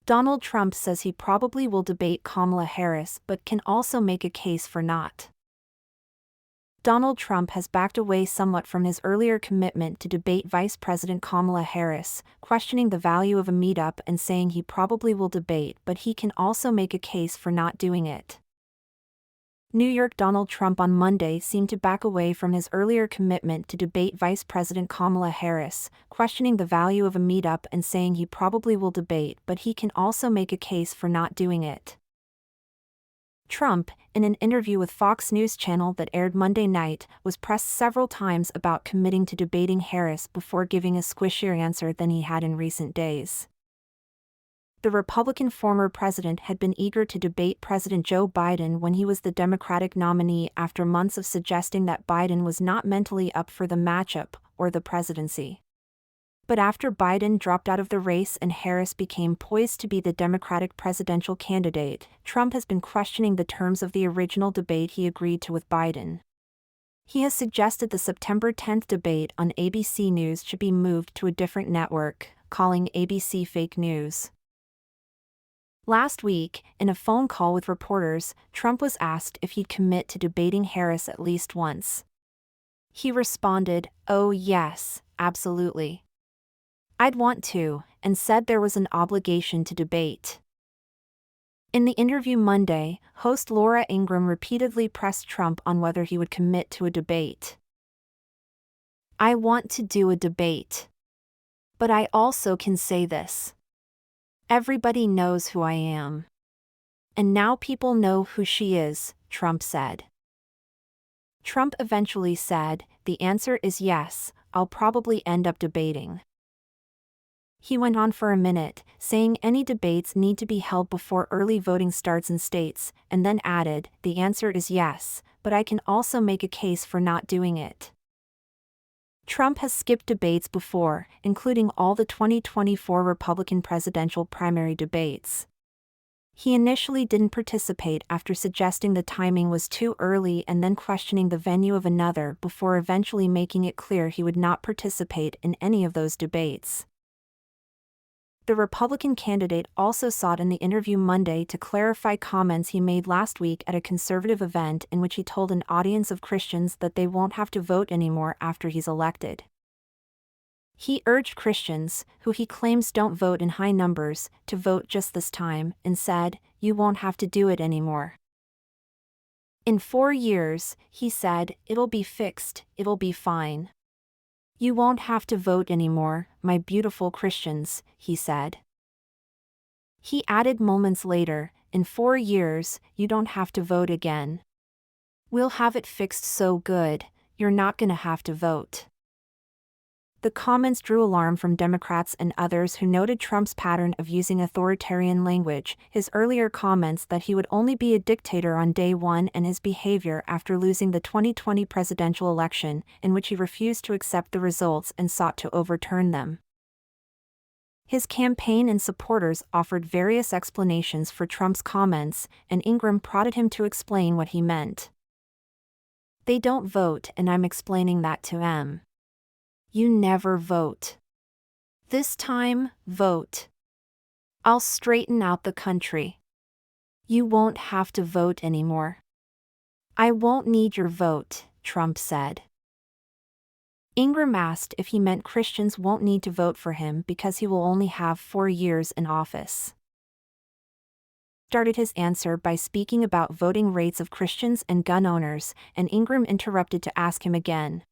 Donald Trump says he probably will debate Kamala Harris but can also make a case for not. Donald Trump has backed away somewhat from his earlier commitment to debate Vice President Kamala Harris, questioning the value of a meetup and saying he probably will debate but he can also make a case for not doing it. New York Donald Trump on Monday seemed to back away from his earlier commitment to debate Vice President Kamala Harris, questioning the value of a meetup and saying he probably will debate but he can also make a case for not doing it. Trump, in an interview with Fox News Channel that aired Monday night, was pressed several times about committing to debating Harris before giving a squishier answer than he had in recent days. The Republican former president had been eager to debate President Joe Biden when he was the Democratic nominee after months of suggesting that Biden was not mentally up for the matchup or the presidency. But after Biden dropped out of the race and Harris became poised to be the Democratic presidential candidate, Trump has been questioning the terms of the original debate he agreed to with Biden. He has suggested the September 10th debate on ABC News should be moved to a different network, calling ABC fake news. Last week, in a phone call with reporters, Trump was asked if he'd commit to debating Harris at least once. He responded, "Oh yes, absolutely. I'd want to," and said there was an obligation to debate. In the interview Monday, host Laura Ingraham repeatedly pressed Trump on whether he would commit to a debate. "I want to do a debate. But I also can say this. Everybody knows who I am. And now people know who she is," Trump said. Trump eventually said, "The answer is yes, I'll probably end up debating." He went on for a minute, saying any debates need to be held before early voting starts in states, and then added, "The answer is yes, but I can also make a case for not doing it." Trump has skipped debates before, including all the 2024 Republican presidential primary debates. He initially didn't participate after suggesting the timing was too early and then questioning the venue of another before eventually making it clear he would not participate in any of those debates. The Republican candidate also sought in the interview Monday to clarify comments he made last week at a conservative event in which he told an audience of Christians that they won't have to vote anymore after he's elected. He urged Christians, who he claims don't vote in high numbers, to vote just this time, and said, "You won't have to do it anymore. In 4 years," he said, "it'll be fixed, it'll be fine. You won't have to vote anymore, my beautiful Christians," he said. He added moments later, "In 4 years, you don't have to vote again. We'll have it fixed so good, you're not gonna have to vote." The comments drew alarm from Democrats and others who noted Trump's pattern of using authoritarian language, his earlier comments that he would only be a dictator on day one, and his behavior after losing the 2020 presidential election, in which he refused to accept the results and sought to overturn them. His campaign and supporters offered various explanations for Trump's comments, and Ingraham prodded him to explain what he meant. "They don't vote, and I'm explaining that to them. You never vote. This time, vote. I'll straighten out the country. You won't have to vote anymore. I won't need your vote," Trump said. Ingraham asked if he meant Christians won't need to vote for him because he will only have 4 years in office. Started his answer by speaking about voting rates of Christians and gun owners, and Ingraham interrupted to ask him again,